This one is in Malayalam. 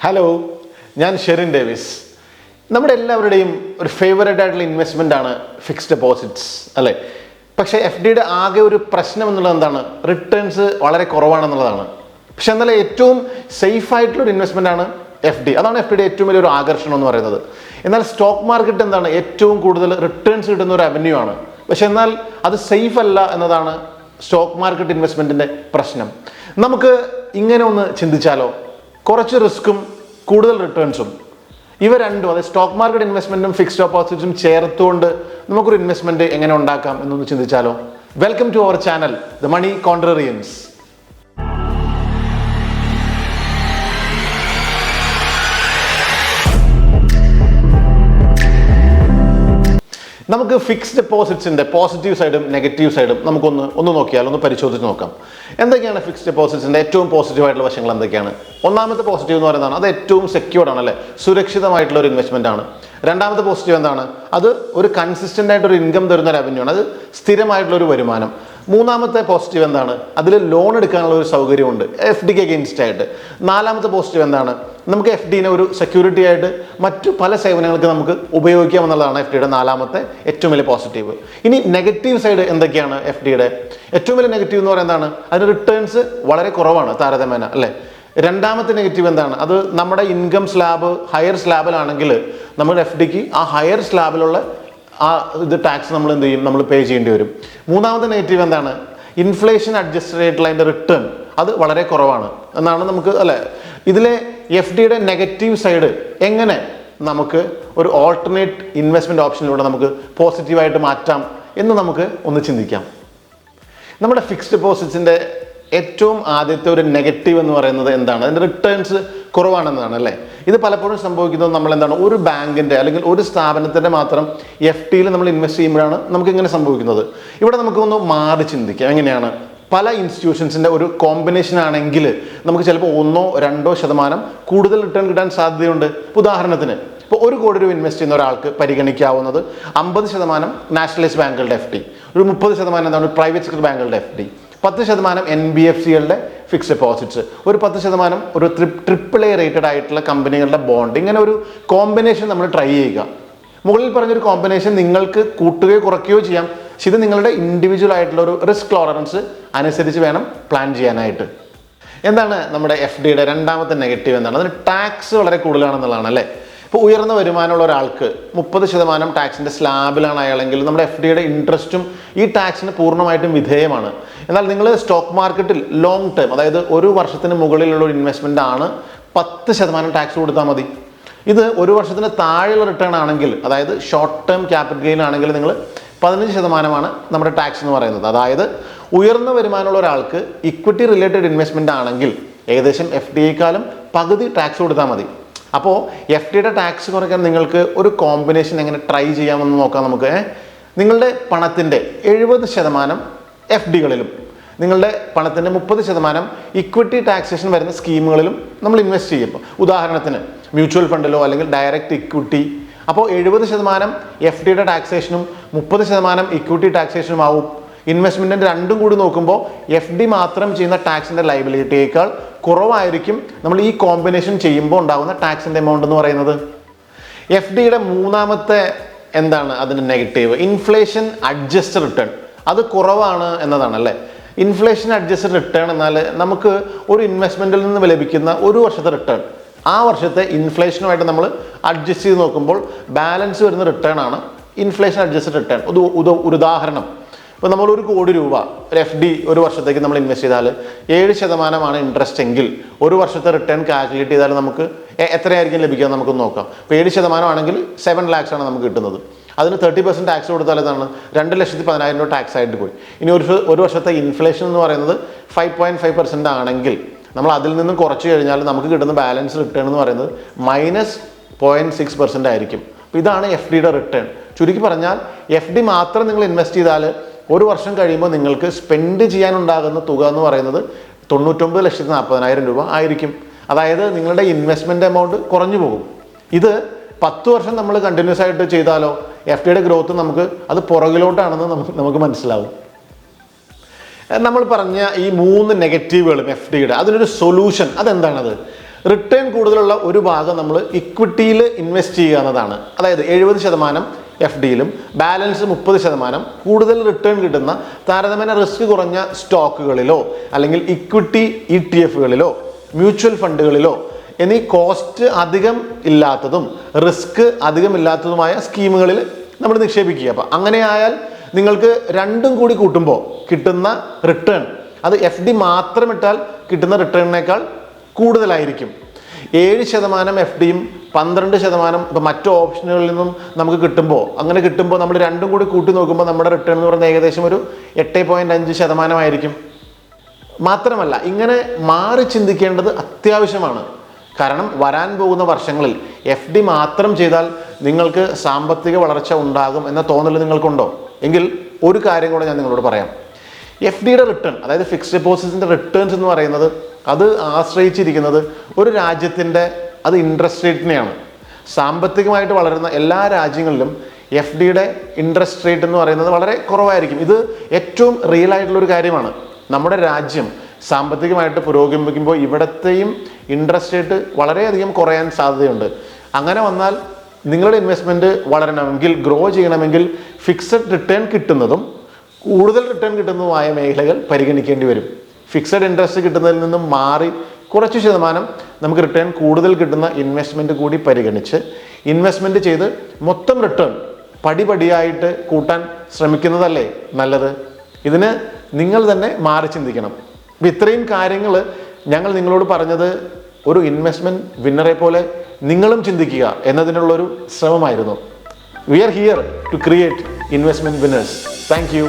ഹലോ, ഞാൻ ഷെറിൻ ഡേവിസ്. നമ്മുടെ എല്ലാവരുടെയും ഒരു ഫേവറേറ്റ് ആയിട്ടുള്ള ഇൻവെസ്റ്റ്മെൻ്റ് ആണ് ഫിക്സ്ഡ് ഡെപ്പോസിറ്റ്സ് അല്ലേ? പക്ഷേ എഫ് ഡിയുടെ ആകെ ഒരു പ്രശ്നം എന്നുള്ളത് എന്താണ്? റിട്ടേൺസ് വളരെ കുറവാണെന്നുള്ളതാണ്. പക്ഷെ എന്നാലും ഏറ്റവും സേഫ് ആയിട്ടുള്ളൊരു ഇൻവെസ്റ്റ്മെൻ്റ് ആണ് എഫ് ഡി. അതാണ് എഫ് ഡിയുടെ ഏറ്റവും വലിയൊരു ആകർഷണം എന്ന് പറയുന്നത്. എന്നാൽ സ്റ്റോക്ക് മാർക്കറ്റ് എന്താണ്? ഏറ്റവും കൂടുതൽ റിട്ടേൺസ് കിട്ടുന്ന ഒരു അവന്യൂ ആണ്. പക്ഷെ എന്നാൽ അത് സേഫ് അല്ല എന്നതാണ് സ്റ്റോക്ക് മാർക്കറ്റ് ഇൻവെസ്റ്റ്മെൻറ്റിൻ്റെ പ്രശ്നം. നമുക്ക് ഇങ്ങനെ ഒന്ന് ചിന്തിച്ചാലോ? കുറച്ച് റിസ്ക്കും കൂടുതൽ റിട്ടേൺസും, ഇവ രണ്ടും, അതായത് സ്റ്റോക്ക് മാർക്കറ്റ് ഇൻവെസ്റ്റ്മെന്റും ഫിക്സ്ഡ് ഡെപ്പോസിറ്റ്സും ചേർത്തുകൊണ്ട് നമുക്കൊരു ഇൻവെസ്റ്റ്മെന്റ് എങ്ങനെ ഉണ്ടാക്കാം എന്നൊന്ന് ചിന്തിച്ചാലോ? Welcome to our channel the money contrarians. നമുക്ക് ഫിക്സ്ഡ് ഡെപ്പോസിറ്റ്സിൻ്റെ പോസിറ്റീവ് സൈഡും നെഗറ്റീവ് സൈഡും ഒന്ന് നോക്കിയാൽ, ഒന്ന് പരിശോധിച്ച് നോക്കാം. എന്തൊക്കെയാണ് ഫിക്സ്ഡ് ഡെപ്പോസിറ്റ്സിൻ്റെ ഏറ്റവും പോസിറ്റീവ് ആയിട്ടുള്ള വശങ്ങൾ എന്തൊക്കെയാണ്? ഒന്നാമത്തെ പോസിറ്റീവ് എന്ന് പറയുന്നതാണ്, അത് ഏറ്റവും സെക്യൂർഡ് ആണ് അല്ലേ, സുരക്ഷിതമായിട്ടുള്ള ഒരു ഇൻവെസ്റ്റ്മെൻ്റ് ആണ്. രണ്ടാമത്തെ പോസിറ്റീവ് എന്താണ്? അത് ഒരു കൺസിസ്റ്റൻ്റ് ആയിട്ടൊരു ഇൻകം തരുന്ന റവന്യൂ ആണ്, അത് സ്ഥിരമായിട്ടുള്ളൊരു വരുമാനം. മൂന്നാമത്തെ പോസിറ്റീവ് എന്താണ്? അതിൽ ലോൺ എടുക്കാനുള്ള ഒരു സൗകര്യമുണ്ട് എഫ് ഡിക്ക് അഗെയിൻസ്റ്റ് ആയിട്ട്. നാലാമത്തെ പോസിറ്റീവ് എന്താണ്? നമുക്ക് എഫ് ഡിനെ ഒരു സെക്യൂരിറ്റി ആയിട്ട് മറ്റു പല സേവനങ്ങൾക്ക് നമുക്ക് ഉപയോഗിക്കാം എന്നുള്ളതാണ് എഫ് ഡിയുടെ നാലാമത്തെ ഏറ്റവും വലിയ പോസിറ്റീവ്. ഇനി നെഗറ്റീവ് സൈഡ് എന്തൊക്കെയാണ് എഫ് ഡിയുടെ? ഏറ്റവും വലിയ നെഗറ്റീവ് എന്ന് പറയുന്നതാണ്, അതിന് റിട്ടേൺസ് വളരെ കുറവാണ് താരതമ്യേന അല്ലേ. രണ്ടാമത്തെ നെഗറ്റീവ് എന്താണ്? അത് നമ്മുടെ ഇൻകം സ്ലാബ് ഹയർ സ്ലാബിലാണെങ്കിൽ നമ്മുടെ എഫ് ഡിക്ക് ആ ഹയർ സ്ലാബിലുള്ള ടാക്സ് നമ്മൾ എന്ത് ചെയ്യും? നമ്മൾ പേ ചെയ്യേണ്ടി വരും. മൂന്നാമത്തെ നെഗറ്റീവ് എന്താണ്? ഇൻഫ്ലേഷൻ അഡ്ജസ്റ്റഡ് ആയിട്ടുള്ള അതിൻ്റെ റിട്ടേൺ അത് വളരെ കുറവാണ് എന്നാണ് നമുക്ക് അല്ലേ. ഇതിലെ എഫ് ഡിയുടെ നെഗറ്റീവ് സൈഡ് എങ്ങനെ നമുക്ക് ഒരു ഓൾട്ടർനേറ്റ് ഇൻവെസ്റ്റ്മെൻറ്റ് ഓപ്ഷനിലൂടെ നമുക്ക് പോസിറ്റീവായിട്ട് മാറ്റാം എന്ന് നമുക്ക് ഒന്ന് ചിന്തിക്കാം. നമ്മുടെ ഫിക്സ്ഡ് ഡെപ്പോസിറ്റ്സിൻ്റെ ഏറ്റവും ആദ്യത്തെ ഒരു നെഗറ്റീവ് എന്ന് പറയുന്നത് എന്താണ്? അതിൻ്റെ റിട്ടേൺസ് കുറവാണെന്നതാണ് അല്ലേ. ഇത് പലപ്പോഴും സംഭവിക്കുന്നത് നമ്മൾ എന്താണ്, ഒരു ബാങ്കിൻ്റെ അല്ലെങ്കിൽ ഒരു സ്ഥാപനത്തിൻ്റെ മാത്രം എഫ് ഡിയിൽ നമ്മൾ ഇൻവെസ്റ്റ് ചെയ്യുമ്പോഴാണ് നമുക്ക് ഇങ്ങനെ സംഭവിക്കുന്നത്. ഇവിടെ നമുക്കൊന്ന് മാറി ചിന്തിക്കാം. എങ്ങനെയാണ്? പല ഇൻസ്റ്റിറ്റ്യൂഷൻസിൻ്റെ ഒരു കോമ്പിനേഷൻ ആണെങ്കിൽ നമുക്ക് ചിലപ്പോൾ 1-2% കൂടുതൽ റിട്ടേൺ കിട്ടാൻ സാധ്യതയുണ്ട്. ഉദാഹരണത്തിന് ഇപ്പോൾ 1 കോടി രൂപ ഇൻവെസ്റ്റ് ചെയ്യുന്ന ഒരാൾക്ക് പരിഗണിക്കാവുന്നത് 50% നാഷണലൈസ് ബാങ്കുകളുടെ എഫ് ഡി, ഒരു 30% എന്താണ് പ്രൈവറ്റ് സെക്ടർ ബാങ്കുകളുടെ എഫ് ഡി, 10% NBFCകളുടെ ഫിക്സ്ഡ് ഡെപ്പോസിറ്റ്സ്, ഒരു 10% ഒരു AAA റേറ്റഡ് ആയിട്ടുള്ള കമ്പനികളുടെ ബോണ്ട്. ഇങ്ങനെ ഒരു കോമ്പിനേഷൻ നമ്മൾ ട്രൈ ചെയ്യുക. മുകളിൽ പറഞ്ഞൊരു കോമ്പിനേഷൻ നിങ്ങൾക്ക് കൂട്ടുകയോ കുറയ്ക്കുകയോ ചെയ്യാം. പക്ഷെ ഇത് നിങ്ങളുടെ ഇൻഡിവിജ്വൽ ആയിട്ടുള്ള ഒരു റിസ്ക് ടോളറൻസ് അനുസരിച്ച് വേണം പ്ലാൻ ചെയ്യാനായിട്ട്. എന്താണ് നമ്മുടെ എഫ് ഡിയുടെ രണ്ടാമത്തെ നെഗറ്റീവ്? എന്താണ്? അതിന് ടാക്സ് വളരെ കൂടുതലാണെന്നുള്ളതാണ് അല്ലേ. ഇപ്പോൾ ഉയർന്ന വരുമാനമുള്ള ഒരാൾക്ക് 30% ടാക്സിൻ്റെ സ്ലാബിലാണ് അയാളെങ്കിൽ നമ്മുടെ എഫ് ഡിയുടെ ഇൻട്രസ്റ്റും ഈ ടാക്സിന് പൂർണ്ണമായിട്ടും വിധേയമാണ്. എന്നാൽ നിങ്ങൾ സ്റ്റോക്ക് മാർക്കറ്റിൽ ലോങ് ടേം, അതായത് 1 വർഷത്തിന് മുകളിലുള്ള ഒരു ഇൻവെസ്റ്റ്മെൻ്റ് ആണ്, 10% ടാക്സ് കൊടുത്താൽ മതി. ഇത് 1 വർഷത്തിന് താഴെയുള്ള റിട്ടേൺ ആണെങ്കിൽ, അതായത് ഷോർട്ട് ടേം ക്യാപിറ്റൽ ഗെയിൻ ആണെങ്കിൽ നിങ്ങൾ 15% നമ്മുടെ ടാക്സ് എന്ന് പറയുന്നത്. അതായത് ഉയർന്ന വരുമാനമുള്ള ഒരാൾക്ക് ഇക്വിറ്റി റിലേറ്റഡ് ഇൻവെസ്റ്റ്മെൻ്റ് ആണെങ്കിൽ ഏകദേശം എഫ് ഡിയേക്കാളും പകുതി ടാക്സ് കൊടുത്താൽ മതി. അപ്പോൾ എഫ് ഡിയുടെ ടാക്സ് കുറയ്ക്കാൻ നിങ്ങൾക്ക് ഒരു കോമ്പിനേഷൻ എങ്ങനെ ട്രൈ ചെയ്യാമെന്ന് നോക്കാം നമുക്ക്. നിങ്ങളുടെ പണത്തിൻ്റെ 70% എഫ് ഡികളിലും നിങ്ങളുടെ പണത്തിൻ്റെ 30% ഇക്വിറ്റി ടാക്സേഷൻ വരുന്ന സ്കീമുകളിലും നമ്മൾ ഇൻവെസ്റ്റ് ചെയ്യും. ഉദാഹരണത്തിന് മ്യൂച്വൽ ഫണ്ടിലോ അല്ലെങ്കിൽ ഡയറക്റ്റ് ഇക്വിറ്റി. അപ്പോൾ 70% എഫ് ഡിയുടെ ടാക്സേഷനും 30% ഇക്വിറ്റി ടാക്സേഷനും ആവും. ഇൻവെസ്റ്റ്മെൻറ്റിൻ്റെ രണ്ടും കൂടി നോക്കുമ്പോൾ എഫ് ഡി മാത്രം ചെയ്യുന്ന ടാക്സിൻ്റെ ലയബിലിറ്റിയേക്കാൾ കുറവായിരിക്കും നമ്മൾ ഈ കോമ്പിനേഷൻ ചെയ്യുമ്പോൾ ഉണ്ടാകുന്ന ടാക്സിൻ്റെ എമൗണ്ട് എന്ന് പറയുന്നത്. എഫ് ഡിയുടെ മൂന്നാമത്തെ എന്താണ് അതിൻ്റെ നെഗറ്റീവ്? ഇൻഫ്ലേഷൻ അഡ്ജസ്റ്റഡ് റിട്ടേൺ അത് കുറവാണ് എന്നതാണ് അല്ലേ. ഇൻഫ്ലേഷൻ അഡ്ജസ്റ്റഡ് റിട്ടേൺ എന്നാൽ നമുക്ക് ഒരു ഇൻവെസ്റ്റ്മെൻറ്റിൽ നിന്ന് ലഭിക്കുന്ന 1 വർഷത്തെ റിട്ടേൺ ആ വർഷത്തെ ഇൻഫ്ലേഷനുമായിട്ട് നമ്മൾ അഡ്ജസ്റ്റ് ചെയ്ത് നോക്കുമ്പോൾ ബാലൻസ് വരുന്ന റിട്ടേൺ ആണ് ഇൻഫ്ലേഷൻ അഡ്ജസ്റ്റഡ് റിട്ടേൺ. ഒരു ഉദാഹരണം, ഇപ്പോൾ നമ്മൾ 1 കോടി രൂപ ഒരു എഫ് ഡി 1 വർഷത്തേക്ക് നമ്മൾ ഇൻവെസ്റ്റ് ചെയ്താൽ 7% ഇൻട്രസ്റ്റ് എങ്കിൽ 1 വർഷത്തെ റിട്ടേൺ കാൽക്കുലേറ്റ് ചെയ്താൽ നമുക്ക് എത്രയായിരിക്കും ലഭിക്കുക നമുക്ക് നോക്കാം. ഇപ്പോൾ 7% ആണെങ്കിൽ 7 lakhs ആണ് നമുക്ക് കിട്ടുന്നത്. അതിന് 30% ടാക്സ് കൊടുത്താൽ ഏതാണ് 2,10,000 രൂപ ടാക്സ് ആയിട്ട് പോയി. ഇനി ഒരു വർഷത്തെ ഇൻഫ്ലേഷൻ എന്ന് പറയുന്നത് 5.5% ആണെങ്കിൽ നമ്മൾ അതിൽ നിന്നും കുറച്ച് കഴിഞ്ഞാൽ നമുക്ക് കിട്ടുന്ന ബാലൻസ് റിട്ടേൺ എന്ന് പറയുന്നത് -0.6% ആയിരിക്കും. അപ്പോൾ ഇതാണ് എഫ് ഡിയുടെ റിട്ടേൺ. ചുരുക്കി പറഞ്ഞാൽ എഫ് ഡി മാത്രം നിങ്ങൾ ഇൻവെസ്റ്റ് ചെയ്താൽ 1 വർഷം കഴിയുമ്പോൾ നിങ്ങൾക്ക് സ്പെൻഡ് ചെയ്യാനുണ്ടാകുന്ന തുക എന്ന് പറയുന്നത് 99,40,000 രൂപ ആയിരിക്കും. അതായത് നിങ്ങളുടെ ഇൻവെസ്റ്റ്മെൻറ്റ് എമൗണ്ട് കുറഞ്ഞു പോകും. ഇത് 10 വർഷം നമ്മൾ കണ്ടിന്യൂസ് ആയിട്ട് ചെയ്താലോ എഫ് ഡിയുടെ ഗ്രോത്ത് അത് പുറകിലോട്ടാണെന്ന് നമുക്ക് മനസ്സിലാവും. നമ്മൾ പറഞ്ഞ ഈ 3 നെഗറ്റീവുകളും എഫ് ഡിയുടെ അതിനൊരു സൊല്യൂഷൻ അതെന്താണത്? റിട്ടേൺ കൂടുതലുള്ള ഒരു ഭാഗം നമ്മൾ ഇക്വിറ്റിയിൽ ഇൻവെസ്റ്റ് ചെയ്യുക എന്നതാണ്. അതായത് 70% എഫ് ഡിയിലും ബാലൻസ് 30% കൂടുതൽ റിട്ടേൺ കിട്ടുന്ന താരതമ്യേന റിസ്ക് കുറഞ്ഞ സ്റ്റോക്കുകളിലോ അല്ലെങ്കിൽ ഇക്വിറ്റി ETF-കളിലോ മ്യൂച്വൽ ഫണ്ടുകളിലോ എന്നീ കോസ്റ്റ് അധികം ഇല്ലാത്തതും റിസ്ക് അധികം ഇല്ലാത്തതുമായ സ്കീമുകളിൽ നമ്മൾ നിക്ഷേപിക്കുക. അപ്പം അങ്ങനെയായാൽ നിങ്ങൾക്ക് രണ്ടും കൂടി കൂട്ടുമ്പോൾ കിട്ടുന്ന റിട്ടേൺ അത് FD മാത്രം ഇട്ടാൽ കിട്ടുന്ന റിട്ടേണിനേക്കാൾ കൂടുതലായിരിക്കും. 7% FDയും 12% ഇപ്പം മറ്റു ഓപ്ഷനുകളിൽ നിന്നും നമുക്ക് കിട്ടുമ്പോൾ നമ്മൾ രണ്ടും കൂടി കൂട്ടി നോക്കുമ്പോൾ നമ്മുടെ റിട്ടേൺ എന്ന് പറയുന്നത് ഏകദേശം ഒരു 8.5% ആയിരിക്കും. മാത്രമല്ല ഇങ്ങനെ മാറി ചിന്തിക്കേണ്ടത് അത്യാവശ്യമാണ്. കാരണം വരാൻ പോകുന്ന വർഷങ്ങളിൽ FD മാത്രം ചെയ്താൽ നിങ്ങൾക്ക് സാമ്പത്തിക വളർച്ച ഉണ്ടാകും എന്ന തോന്നൽ നിങ്ങൾക്കുണ്ടോ? എങ്കിൽ ഒരു കാര്യം കൂടെ ഞാൻ നിങ്ങളോട് പറയാം. FDയുടെ റിട്ടേൺ, അതായത് ഫിക്സ്ഡ് ഡെപ്പോസിറ്റ്സിൻ്റെ റിട്ടേൺസ് എന്ന് പറയുന്നത് അത് ആശ്രയിച്ചിരിക്കുന്നത് ഒരു രാജ്യത്തിൻ്റെ അത് ഇൻട്രസ്റ്റ് റേറ്റിനെയാണ്. സാമ്പത്തികമായിട്ട് വളരുന്ന എല്ലാ രാജ്യങ്ങളിലും FDയുടെ ഇൻട്രസ്റ്റ് റേറ്റ് എന്ന് പറയുന്നത് വളരെ കുറവായിരിക്കും. ഇത് ഏറ്റവും റിയൽ ആയിട്ടുള്ളൊരു കാര്യമാണ്. നമ്മുടെ രാജ്യം സാമ്പത്തികമായിട്ട് പുരോഗമിക്കുമ്പോൾ ഇവിടത്തെയും ഇൻട്രസ്റ്റ് റേറ്റ് വളരെയധികം കുറയാൻ സാധ്യതയുണ്ട്. അങ്ങനെ വന്നാൽ നിങ്ങളുടെ ഇൻവെസ്റ്റ്മെൻറ്റ് വളരണമെങ്കിൽ, ഗ്രോ ചെയ്യണമെങ്കിൽ ഫിക്സഡ് റിട്ടേൺ കിട്ടുന്നതും കൂടുതൽ റിട്ടേൺ കിട്ടുന്നതുമായ മേഖലകൾ പരിഗണിക്കേണ്ടി വരും. ഫിക്സഡ് ഇൻട്രസ്റ്റ് കിട്ടുന്നതിൽ നിന്നും മാറി കുറച്ച് ശതമാനം നമുക്ക് റിട്ടേൺ കൂടുതൽ കിട്ടുന്ന ഇൻവെസ്റ്റ്മെൻറ്റ് കൂടി പരിഗണിച്ച് ഇൻവെസ്റ്റ്മെൻറ്റ് ചെയ്ത് മൊത്തം റിട്ടേൺ പടിപടിയായിട്ട് കൂട്ടാൻ ശ്രമിക്കുന്നതല്ലേ നല്ലത്? ഇതിന് നിങ്ങൾ തന്നെ മാറി ചിന്തിക്കണം. അപ്പം ഇത്രയും കാര്യങ്ങൾ ഞങ്ങൾ നിങ്ങളോട് പറഞ്ഞത് ഒരു ഇൻവെസ്റ്റ്മെൻറ്റ് വിന്നറെ പോലെ നിങ്ങളും ചിന്തിക്കുക എന്നതിനുള്ളൊരു ശ്രമമായിരുന്നു. We are here to create investment winners. Thank U.